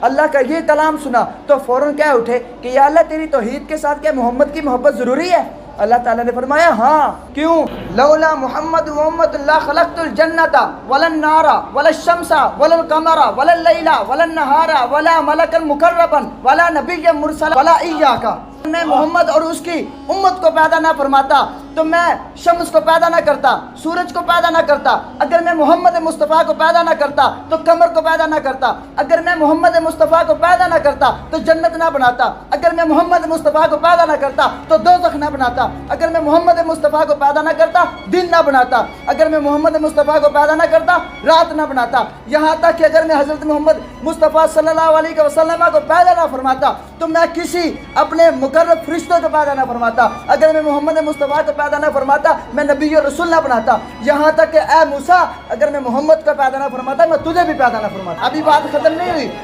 اللہ کا یہ کلام سنا تو فوراً کیا اٹھے کہ یا اللہ تیری توحید کے ساتھ کیا محمد کی محبت ضروری ہے؟ اللہ تعالیٰ نے فرمایا ہاں، کیوں؟ لولا محمد محمد اللہ خلقت الجنت ولا النار ولا الشمس ولا القمر ولا اللیل ولا النہار ولا ملکا مقربا ولا نبی مرسلا ولا ایاک۔ میں محمد اور اس کی امت کو پیدا نہ فرماتا تو میں شمس کو پیدا نہ کرتا، سورج کو پیدا نہ کرتا۔ اگر میں محمد مصطفیٰ کو پیدا نہ کرتا تو قمر کو پیدا نہ کرتا۔ اگر میں محمد مصطفیٰ کو پیدا نہ کرتا تو جنت نہ بناتا۔ اگر میں محمد مصطفیٰ کو پیدا نہ کرتا تو دوزخ نہ بناتا۔ اگر میں محمد مصطفیٰ کو پیدا نہ کرتا دن نہ بناتا۔ اگر میں محمد مصطفیٰ کو پیدا نہ کرتا رات نہ بناتا۔ یہاں تک کہ اگر میں حضرت محمد مصطفیٰ صلی اللہ علیہ وسلم کو پیدا نہ فرماتا تو میں کسی اپنے مقرب فرشتوں کو پیدا نہ فرماتا۔ اگر میں محمد مصطفیٰ کو پیدا نہ فرماتا میں نبی اور رسول نہ بناتا۔ یہاں تک کہ اے موسیٰ اگر میں محمد کو پیدا نہ فرماتا میں تجھے بھی پیدا نہ فرماتا۔ ابھی بات ختم نہیں ہوئی۔